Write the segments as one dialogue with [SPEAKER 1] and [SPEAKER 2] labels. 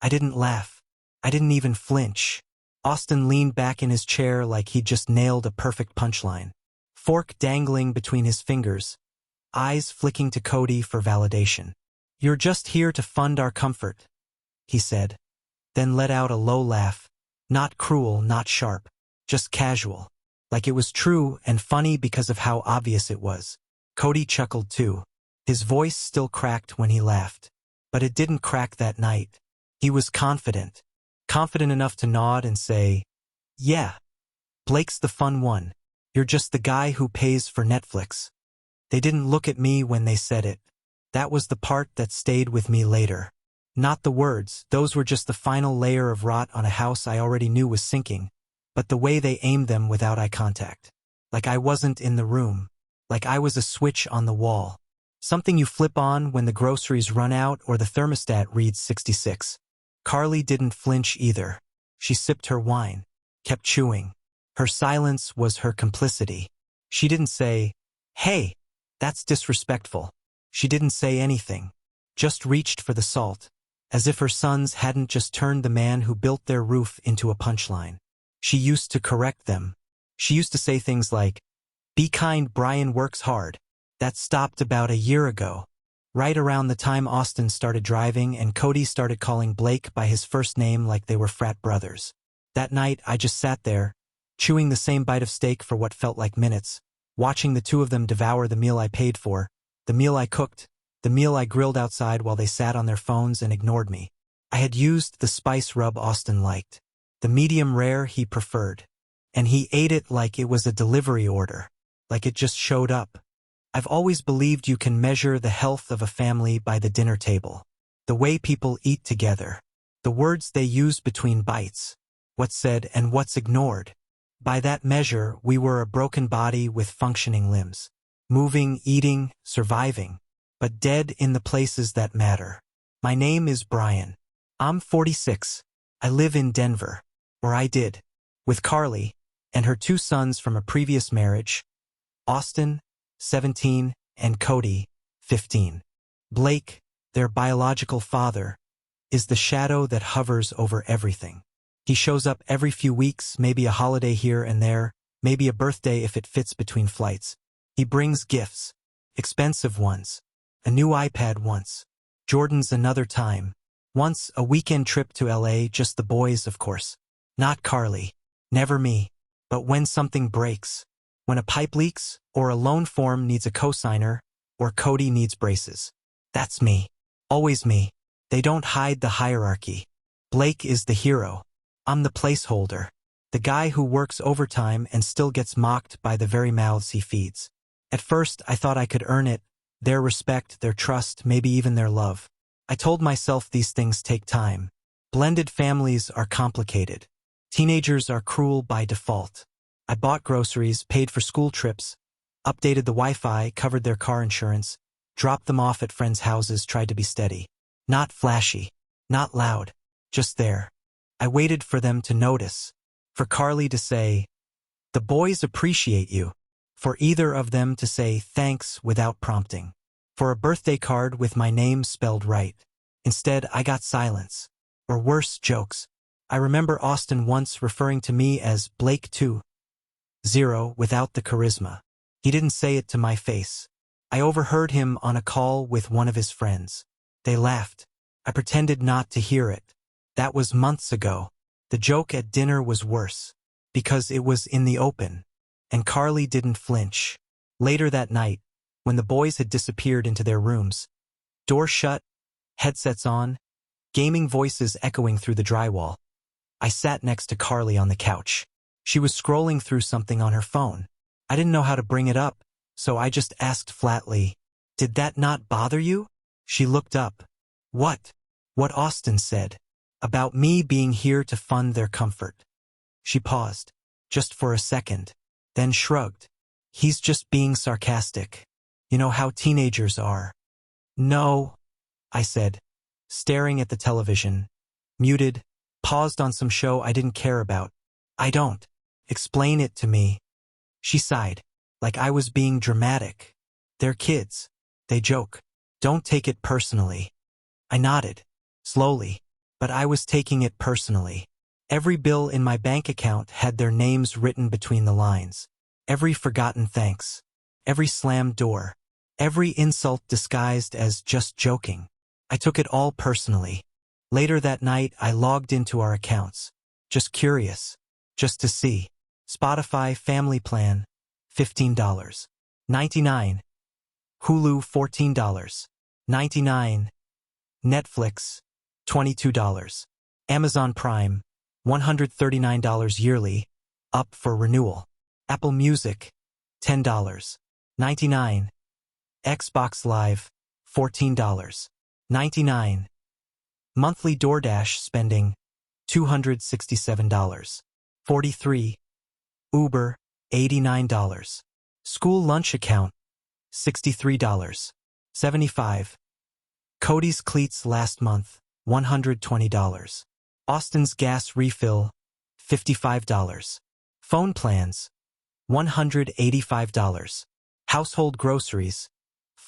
[SPEAKER 1] I didn't laugh. I didn't even flinch. Austin leaned back in his chair like he'd just nailed a perfect punchline. Fork dangling between his fingers, eyes flicking to Cody for validation. "You're just here to fund our comfort," he said, then let out a low laugh. Not cruel, not sharp, just casual. Like it was true and funny because of how obvious it was. Cody chuckled too. His voice still cracked when he laughed. But it didn't crack that night. He was confident. Confident enough to nod and say, "Yeah, Blake's the fun one. You're just the guy who pays for Netflix." They didn't look at me when they said it. That was the part that stayed with me later. Not the words, those were just the final layer of rot on a house I already knew was sinking, but the way they aimed them without eye contact. Like I wasn't in the room. Like I was a switch on the wall. Something you flip on when the groceries run out or the thermostat reads 66. Carly didn't flinch either. She sipped her wine, kept chewing. Her silence was her complicity. She didn't say, "Hey, that's disrespectful." She didn't say anything. Just reached for the salt, as if her sons hadn't just turned the man who built their roof into a punchline. She used to correct them. She used to say things like, "Be kind, Brian works hard." That stopped about a year ago, right around the time Austin started driving and Cody started calling Blake by his first name like they were frat brothers. That night I just sat there, chewing the same bite of steak for what felt like minutes, watching the two of them devour the meal I paid for, the meal I cooked, the meal I grilled outside while they sat on their phones and ignored me. I had used the spice rub Austin liked, the medium rare he preferred, and he ate it like it was a delivery order, like it just showed up. I've always believed you can measure the health of a family by the dinner table, the way people eat together, the words they use between bites, what's said and what's ignored. By that measure, we were a broken body with functioning limbs, moving, eating, surviving, but dead in the places that matter. My name is Brian. I'm 46. I live in Denver, or I did, with Carly and her two sons from a previous marriage, Austin, 17, and Cody, 15. Blake, their biological father, is the shadow that hovers over everything. He shows up every few weeks, maybe a holiday here and there, maybe a birthday if it fits between flights. He brings gifts, expensive ones, a new iPad once, Jordan's another time, once a weekend trip to LA, just the boys of course. Not Carly, never me, but when something breaks, when a pipe leaks, or a loan form needs a cosigner, or Cody needs braces. That's me. Always me. They don't hide the hierarchy. Blake is the hero. I'm the placeholder. The guy who works overtime and still gets mocked by the very mouths he feeds. At first, I thought I could earn it, their respect, their trust, maybe even their love. I told myself these things take time. Blended families are complicated. Teenagers are cruel by default. I bought groceries, paid for school trips, updated the Wi-Fi, covered their car insurance, dropped them off at friends' houses, tried to be steady. Not flashy, not loud, just there. I waited for them to notice, for Carly to say, "The boys appreciate you," for either of them to say thanks without prompting, for a birthday card with my name spelled right. Instead, I got silence, or worse, jokes. I remember Austin once referring to me as Blake 2.0 without the charisma. He didn't say it to my face. I overheard him on a call with one of his friends. They laughed. I pretended not to hear it. That was months ago. The joke at dinner was worse, because it was in the open, and Carly didn't flinch. Later that night, when the boys had disappeared into their rooms, door shut, headsets on, gaming voices echoing through the drywall, I sat next to Carly on the couch. She was scrolling through something on her phone. I didn't know how to bring it up, so I just asked flatly, "Did that not bother you?" She looked up. "What?" "What Austin said. About me being here to fund their comfort." She paused, just for a second, then shrugged. "He's just being sarcastic. You know how teenagers are." "No," I said, staring at the television, muted, paused on some show I didn't care about. "I don't. Explain it to me." She sighed, like I was being dramatic. "They're kids. They joke. Don't take it personally." I nodded, slowly. but I was taking it personally. Every bill in my bank account had their names written between the lines. Every forgotten thanks. Every slammed door. Every insult disguised as just joking. I took it all personally. Later that night, I logged into our accounts. Just curious. Just to see. Spotify Family Plan, $15.99. Hulu, $14.99. Netflix, $22. Amazon Prime, $139 yearly, up for renewal. Apple Music, $10.99. Xbox Live, $14.99. Monthly DoorDash spending, $267.43. Uber, $89. School lunch account, $63.75. Cody's cleats last month, $120. Austin's gas refill, $55. Phone plans, $185. Household groceries,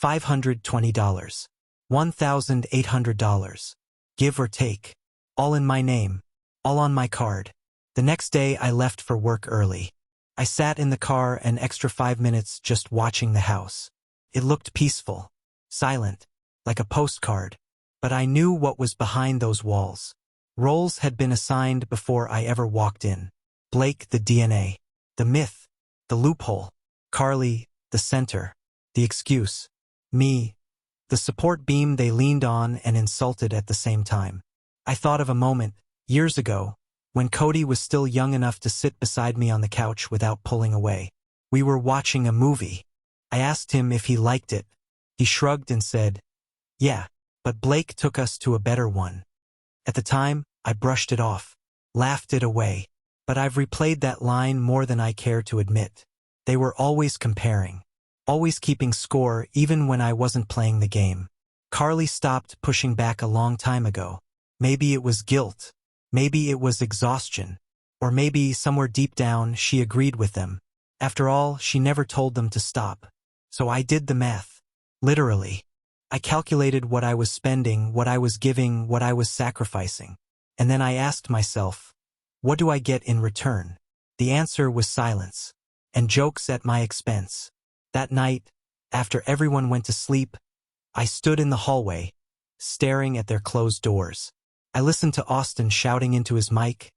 [SPEAKER 1] $520. $1,800. Give or take. All in my name. All on my card. The next day I left for work early. I sat in the car an extra 5 minutes just watching the house. It looked peaceful. Silent. Like a postcard. But I knew what was behind those walls. Roles had been assigned before I ever walked in. Blake, the DNA. The myth. The loophole. Carly, the center. The excuse. Me. The support beam they leaned on and insulted at the same time. I thought of a moment, years ago, when Cody was still young enough to sit beside me on the couch without pulling away. We were watching a movie. I asked him if he liked it. He shrugged and said, "Yeah, but Blake took us to a better one." At the time, I brushed it off, laughed it away. But I've replayed that line more than I care to admit. They were always comparing. Always keeping score even when I wasn't playing the game. Carly stopped pushing back a long time ago. Maybe it was guilt. Maybe it was exhaustion. Or maybe somewhere deep down she agreed with them. After all, she never told them to stop. So I did the math. Literally. I calculated what I was spending, what I was giving, what I was sacrificing. And then I asked myself, what do I get in return? The answer was silence. And jokes at my expense. That night, after everyone went to sleep, I stood in the hallway, staring at their closed doors. I listened to Austin shouting into his mic,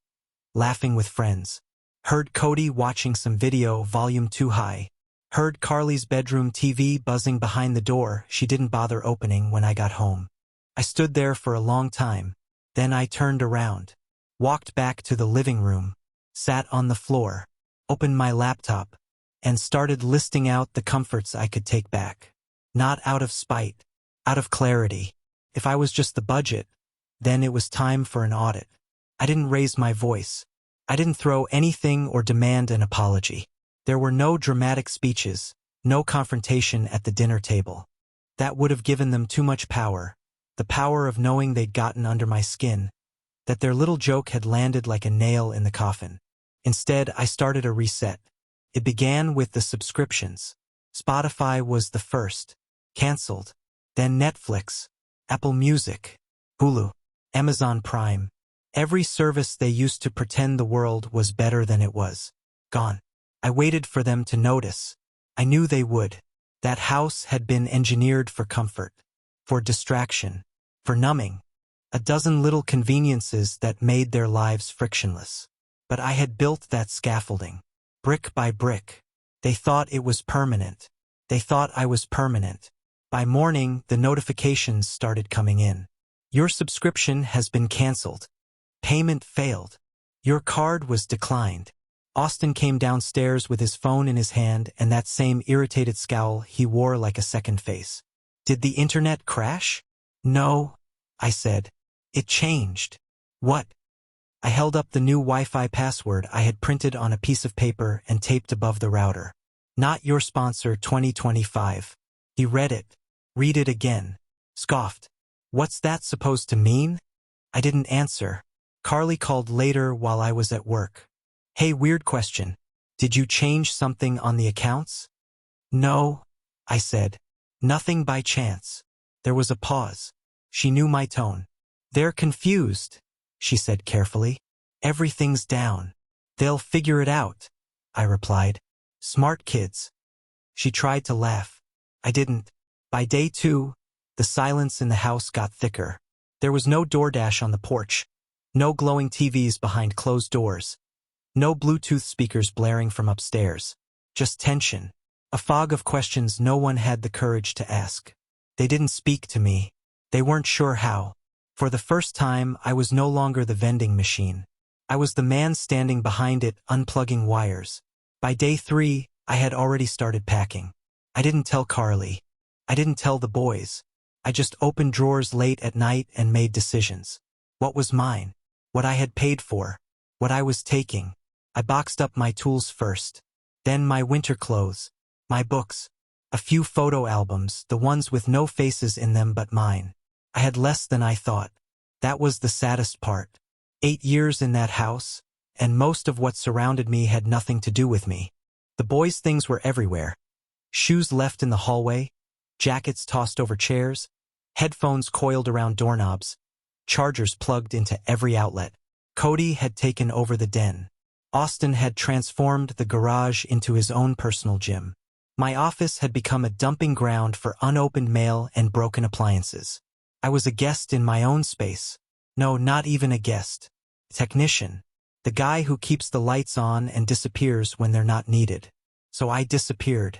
[SPEAKER 1] laughing with friends. Heard Cody watching some video, volume too high. Heard Carly's bedroom TV buzzing behind the door she didn't bother opening when I got home. I stood there for a long time. Then I turned around, walked back to the living room, sat on the floor, opened my laptop, and started listing out the comforts I could take back. Not out of spite, out of clarity. If I was just the budget, then it was time for an audit. I didn't raise my voice. I didn't throw anything or demand an apology. There were no dramatic speeches, no confrontation at the dinner table. That would have given them too much power, the power of knowing they'd gotten under my skin, that their little joke had landed like a nail in the coffin. Instead, I started a reset. It began with the subscriptions. Spotify was the first. Cancelled. Then Netflix, Apple Music, Hulu, Amazon Prime. Every service they used to pretend the world was better than it was. Gone. I waited for them to notice. I knew they would. That house had been engineered for comfort, for distraction, for numbing. A dozen little conveniences that made their lives frictionless. But I had built that scaffolding. Brick by brick. They thought it was permanent. They thought I was permanent. By morning, the notifications started coming in. Your subscription has been canceled. Payment failed. Your card was declined. Austin came downstairs with his phone in his hand and that same irritated scowl he wore like a second face. Did the internet crash? No, I said. It changed. What? I held up the new Wi-Fi password I had printed on a piece of paper and taped above the router. Not your sponsor 2025. He read it. Read it again. Scoffed. What's that supposed to mean? I didn't answer. Carly called later while I was at work. Hey, weird question. Did you change something on the accounts? No, I said. Nothing by chance. There was a pause. She knew my tone. They're confused, she said carefully. Everything's down. They'll figure it out, I replied. Smart kids. She tried to laugh. I didn't. By day 2, the silence in the house got thicker. There was no DoorDash on the porch. No glowing TVs behind closed doors. No Bluetooth speakers blaring from upstairs. Just tension. A fog of questions no one had the courage to ask. They didn't speak to me. They weren't sure how. For the first time, I was no longer the vending machine. I was the man standing behind it, unplugging wires. By day 3, I had already started packing. I didn't tell Carly. I didn't tell the boys. I just opened drawers late at night and made decisions. What was mine? What I had paid for? What I was taking? I boxed up my tools first. Then my winter clothes. My books. A few photo albums, the ones with no faces in them but mine. I had less than I thought. That was the saddest part. 8 years in that house, and most of what surrounded me had nothing to do with me. The boys' things were everywhere. Shoes left in the hallway, jackets tossed over chairs, headphones coiled around doorknobs, chargers plugged into every outlet. Cody had taken over the den. Austin had transformed the garage into his own personal gym. My office had become a dumping ground for unopened mail and broken appliances. I was a guest in my own space. No, not even a guest. Technician. The guy who keeps the lights on and disappears when they're not needed. So I disappeared.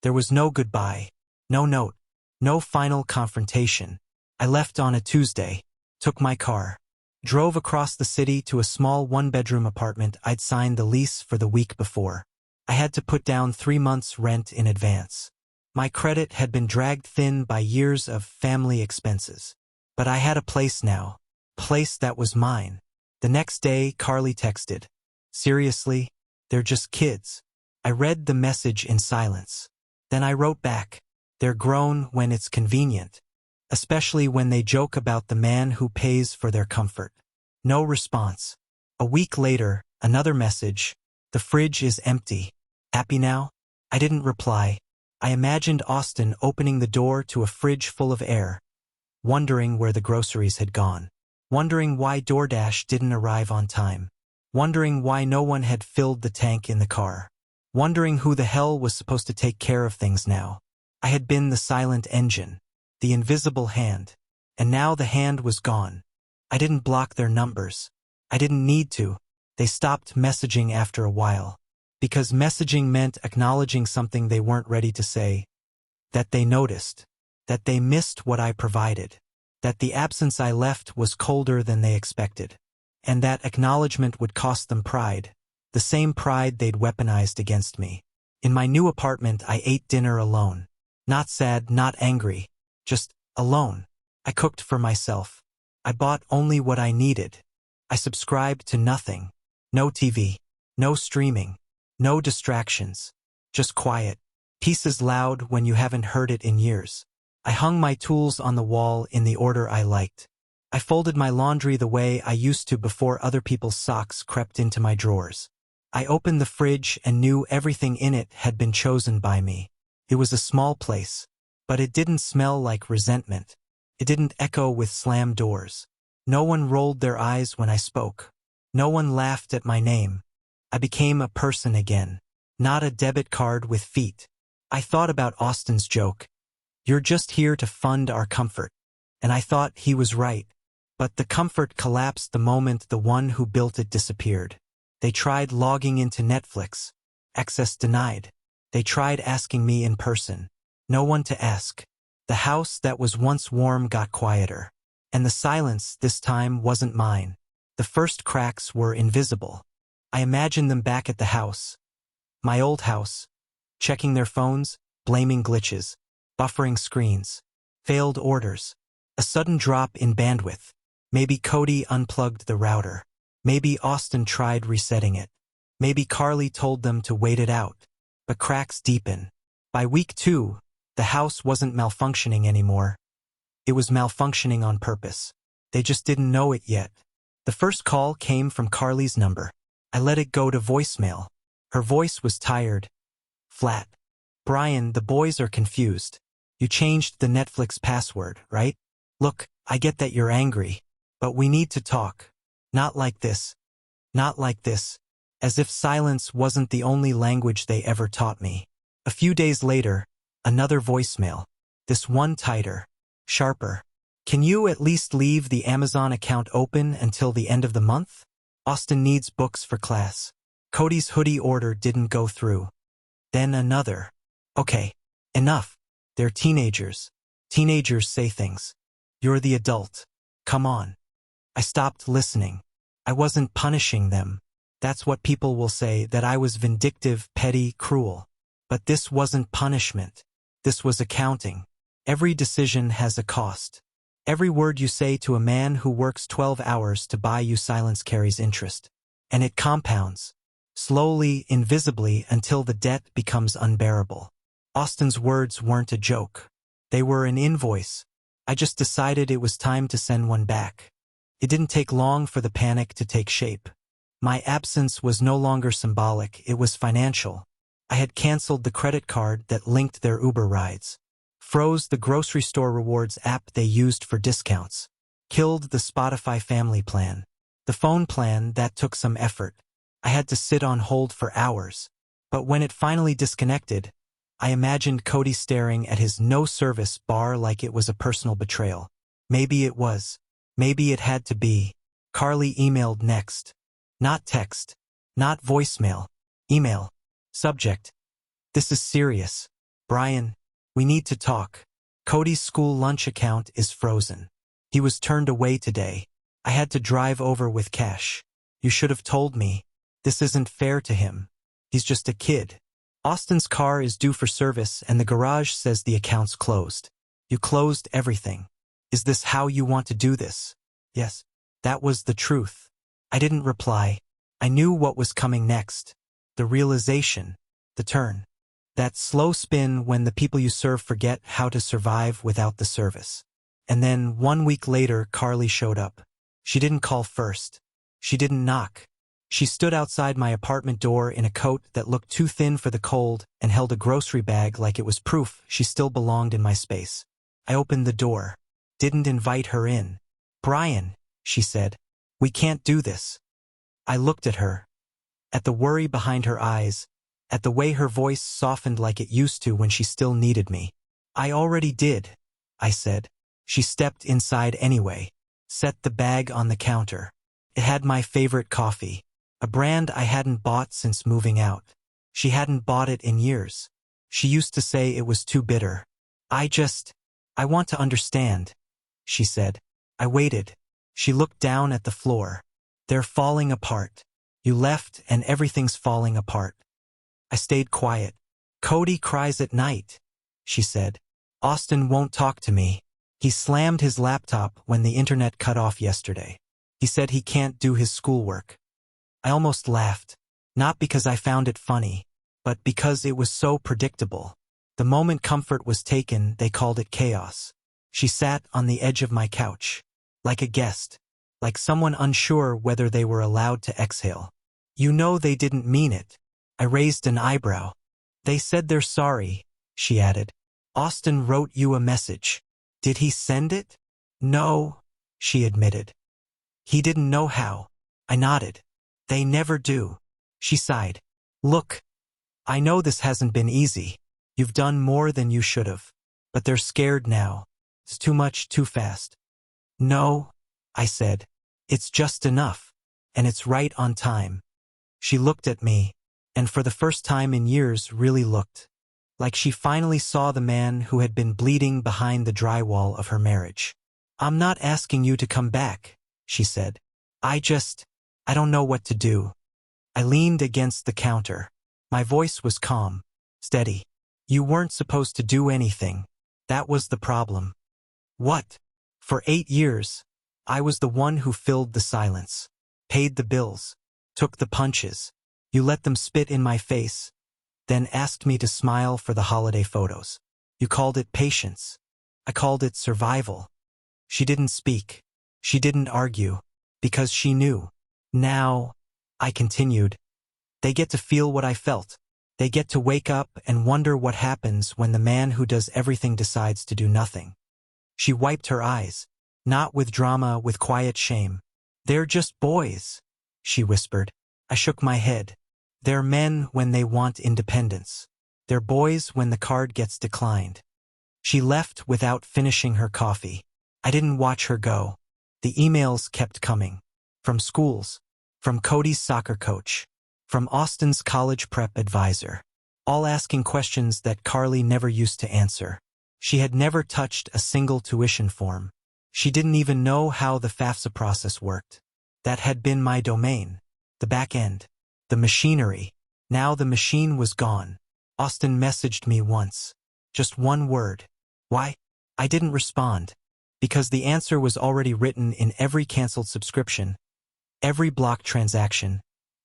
[SPEAKER 1] There was no goodbye. No note. No final confrontation. I left on a Tuesday. Took my car. Drove across the city to a small one-bedroom apartment I'd signed the lease for the week before. I had to put down 3 months' rent in advance. My credit had been dragged thin by years of family expenses. But I had a place now. Place that was mine. The next day, Carly texted. Seriously? They're just kids. I read the message in silence. Then I wrote back. They're grown when it's convenient. Especially when they joke about the man who pays for their comfort. No response. A week later, another message. The fridge is empty. Happy now? I didn't reply. I imagined Austin opening the door to a fridge full of air, wondering where the groceries had gone, wondering why DoorDash didn't arrive on time, wondering why no one had filled the tank in the car, wondering who the hell was supposed to take care of things now. I had been the silent engine, the invisible hand, and now the hand was gone. I didn't block their numbers. I didn't need to. They stopped messaging after a while. Because messaging meant acknowledging something they weren't ready to say. That they noticed. That they missed what I provided. That the absence I left was colder than they expected. And that acknowledgement would cost them pride. The same pride they'd weaponized against me. In my new apartment, I ate dinner alone. Not sad, not angry. Just alone. I cooked for myself. I bought only what I needed. I subscribed to nothing. No TV. No streaming. No distractions. Just quiet. Peace is loud when you haven't heard it in years. I hung my tools on the wall in the order I liked. I folded my laundry the way I used to before other people's socks crept into my drawers. I opened the fridge and knew everything in it had been chosen by me. It was a small place, but it didn't smell like resentment. It didn't echo with slammed doors. No one rolled their eyes when I spoke. No one laughed at my name. I became a person again, not a debit card with feet. I thought about Austin's joke. You're just here to fund our comfort. And I thought he was right. But the comfort collapsed the moment the one who built it disappeared. They tried logging into Netflix. Access denied. They tried asking me in person. No one to ask. The house that was once warm got quieter. And the silence this time wasn't mine. The first cracks were invisible. I imagined them back at the house. My old house. Checking their phones, blaming glitches, buffering screens, failed orders, a sudden drop in bandwidth. Maybe Cody unplugged the router. Maybe Austin tried resetting it. Maybe Carly told them to wait it out. But cracks deepen. By week 2, the house wasn't malfunctioning anymore. It was malfunctioning on purpose. They just didn't know it yet. The first call came from Carly's number. I let it go to voicemail. Her voice was tired. Flat. Brian, the boys are confused. You changed the Netflix password, right? Look, I get that you're angry. But we need to talk. Not like this. Not like this. As if silence wasn't the only language they ever taught me. A few days later, another voicemail. This one tighter. Sharper. Can you at least leave the Amazon account open until the end of the month? Austin needs books for class. Cody's hoodie order didn't go through. Then another. Okay. Enough. They're teenagers. Teenagers say things. You're the adult. Come on. I stopped listening. I wasn't punishing them. That's what people will say, that I was vindictive, petty, cruel. But this wasn't punishment. This was accounting. Every decision has a cost. Every word you say to a man who works 12 hours to buy you silence carries interest. And it compounds. Slowly, invisibly, until the debt becomes unbearable. Austin's words weren't a joke. They were an invoice. I just decided it was time to send one back. It didn't take long for the panic to take shape. My absence was no longer symbolic, it was financial. I had canceled the credit card that linked their Uber rides. Froze the grocery store rewards app they used for discounts. Killed the Spotify family plan. The phone plan that took some effort. I had to sit on hold for hours. But when it finally disconnected, I imagined Cody staring at his no-service bar like it was a personal betrayal. Maybe it was. Maybe it had to be. Carly emailed next. Not text. Not voicemail. Email. Subject. This is serious. Brian, we need to talk. Cody's school lunch account is frozen. He was turned away today. I had to drive over with cash. You should have told me. This isn't fair to him. He's just a kid. Austin's car is due for service and the garage says the account's closed. You closed everything. Is this how you want to do this? Yes. That was the truth. I didn't reply. I knew what was coming next. The realization. The turn. That slow spin when the people you serve forget how to survive without the service. And then 1 week later, Carly showed up. She didn't call first. She didn't knock. She stood outside my apartment door in a coat that looked too thin for the cold and held a grocery bag like it was proof she still belonged in my space. I opened the door. Didn't invite her in. Brian, she said, we can't do this. I looked at her. At the worry behind her eyes. At the way her voice softened like it used to when she still needed me. I already did, I said. She stepped inside anyway. Set the bag on the counter. It had my favorite coffee. A brand I hadn't bought since moving out. She hadn't bought it in years. She used to say it was too bitter. I want to understand, she said. I waited. She looked down at the floor. They're falling apart. You left and everything's falling apart. I stayed quiet. Cody cries at night, she said. Austin won't talk to me. He slammed his laptop when the internet cut off yesterday. He said he can't do his schoolwork. I almost laughed. Not because I found it funny, but because it was so predictable. The moment comfort was taken, they called it chaos. She sat on the edge of my couch. Like a guest. Like someone unsure whether they were allowed to exhale. You know they didn't mean it. I raised an eyebrow. They said they're sorry, she added. Austin wrote you a message. Did he send it? No, she admitted. He didn't know how. I nodded. They never do. She sighed. Look, I know this hasn't been easy. You've done more than you should have. But they're scared now. It's too much, too fast. No, I said. It's just enough. And it's right on time. She looked at me, and for the first time in years really looked. Like she finally saw the man who had been bleeding behind the drywall of her marriage. I'm not asking you to come back, she said. I don't know what to do. I leaned against the counter. My voice was calm, steady. You weren't supposed to do anything. That was the problem. What? For 8 years, I was the one who filled the silence, paid the bills, took the punches. You let them spit in my face, then asked me to smile for the holiday photos. You called it patience. I called it survival. She didn't speak. She didn't argue, because she knew. Now, I continued, they get to feel what I felt. They get to wake up and wonder what happens when the man who does everything decides to do nothing. She wiped her eyes. Not with drama, with quiet shame. They're just boys, she whispered. I shook my head. They're men when they want independence. They're boys when the card gets declined. She left without finishing her coffee. I didn't watch her go. The emails kept coming. From schools. From Cody's soccer coach. From Austin's college prep advisor. All asking questions that Carly never used to answer. She had never touched a single tuition form. She didn't even know how the FAFSA process worked. That had been my domain. The back end. The machinery. Now the machine was gone. Austin messaged me once. Just one word. Why? I didn't respond. Because the answer was already written in every canceled subscription, every blocked transaction,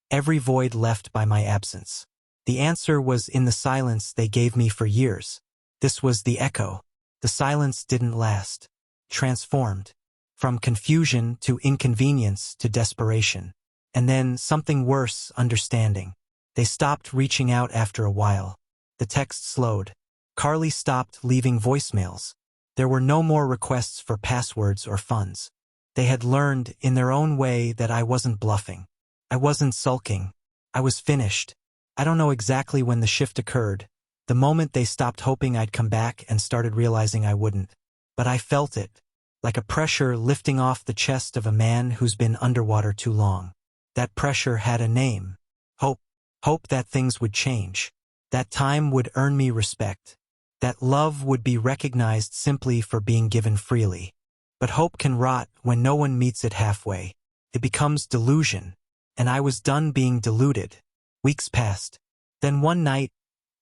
[SPEAKER 1] every void left by my absence. The answer was in the silence they gave me for years. This was the echo. The silence didn't last. Transformed. From confusion to inconvenience to desperation. And then something worse, understanding. They stopped reaching out after a while. The text slowed. Carly stopped leaving voicemails. There were no more requests for passwords or funds. They had learned, in their own way, that I wasn't bluffing. I wasn't sulking. I was finished. I don't know exactly when the shift occurred, the moment they stopped hoping I'd come back and started realizing I wouldn't. But I felt it, like a pressure lifting off the chest of a man who's been underwater too long. That pressure had a name. Hope. Hope that things would change. That time would earn me respect. That love would be recognized simply for being given freely. But hope can rot when no one meets it halfway. It becomes delusion. And I was done being deluded. Weeks passed. Then one night,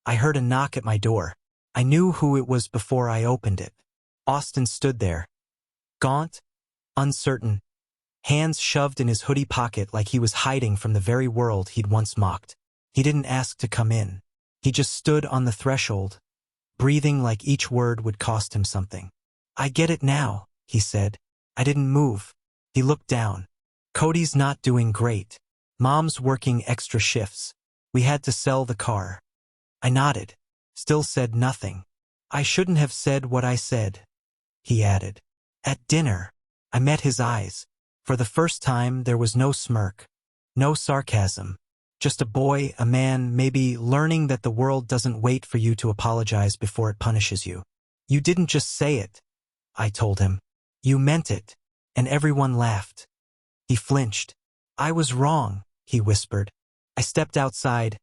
[SPEAKER 1] I heard a knock at my door. I knew who it was before I opened it. Austin stood there. Gaunt, uncertain, hands shoved in his hoodie pocket like he was hiding from the very world he'd once mocked. He didn't ask to come in. He just stood on the threshold, breathing like each word would cost him something. I get it now, he said. I didn't move. He looked down. Cody's not doing great. Mom's working extra shifts. We had to sell the car. I nodded. Still said nothing. I shouldn't have said what I said, he added. At dinner, I met his eyes. For the first time, there was no smirk. No sarcasm. Just a boy, a man, maybe learning that the world doesn't wait for you to apologize before it punishes you. You didn't just say it, I told him. You meant it. And everyone laughed. He flinched. I was wrong, he whispered. I stepped outside,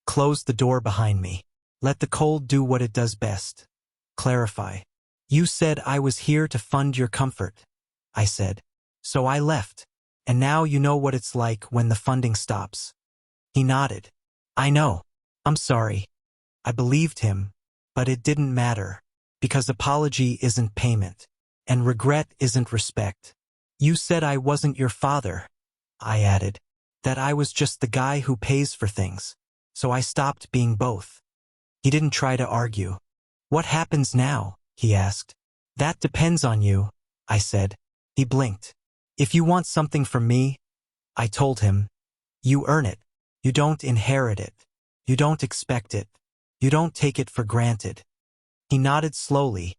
[SPEAKER 1] closed the door behind me. Let the cold do what it does best. Clarify. You said I was here to fund your comfort, I said. So I left. And now you know what it's like when the funding stops. He nodded. I know. I'm sorry. I believed him, but it didn't matter. Because apology isn't payment. And regret isn't respect. You said I wasn't your father, I added. That I was just the guy who pays for things. So I stopped being both. He didn't try to argue. What happens now? He asked. That depends on you, I said. He blinked. If you want something from me, I told him, you earn it. You don't inherit it. You don't expect it. You don't take it for granted. He nodded slowly,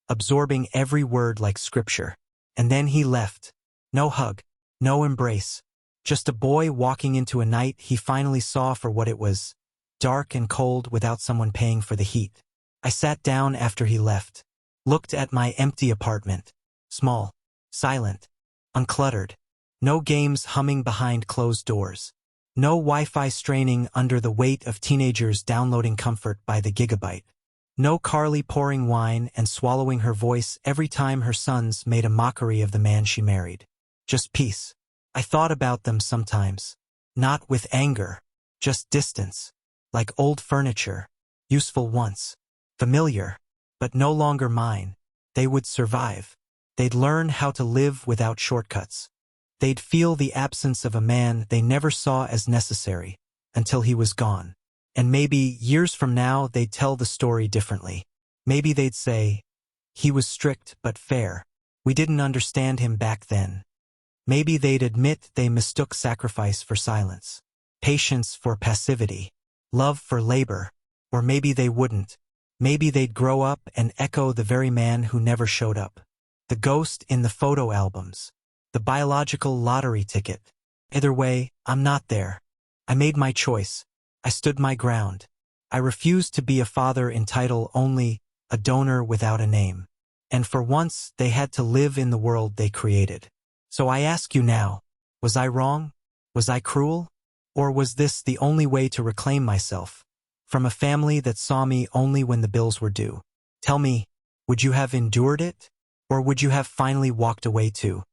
[SPEAKER 1] absorbing every word like scripture. And then he left. No hug, no embrace. Just a boy walking into a night he finally saw for what it was. Dark and cold without someone paying for the heat. I sat down after he left. Looked at my empty apartment. Small. Silent. Uncluttered. No games humming behind closed doors. No Wi-Fi straining under the weight of teenagers downloading comfort by the gigabyte. No Carly pouring wine and swallowing her voice every time her sons made a mockery of the man she married. Just peace. I thought about them sometimes. Not with anger. Just distance. Like old furniture. Useful once. Familiar. But no longer mine. They would survive. They'd learn how to live without shortcuts. They'd feel the absence of a man they never saw as necessary, until he was gone. And maybe, years from now, they'd tell the story differently. Maybe they'd say, he was strict but fair. We didn't understand him back then. Maybe they'd admit they mistook sacrifice for silence, patience for passivity, love for labor. Or maybe they wouldn't. Maybe they'd grow up and echo the very man who never showed up. the ghost in the photo albums, the biological lottery ticket. Either way, I'm not there. I made my choice. I stood my ground. I refused to be a father in title only, a donor without a name. And for once, they had to live in the world they created. So I ask you now, was I wrong? Was I cruel? Or was this the only way to reclaim myself from a family that saw me only when the bills were due? Tell me, would you have endured it? Or would you have finally walked away too?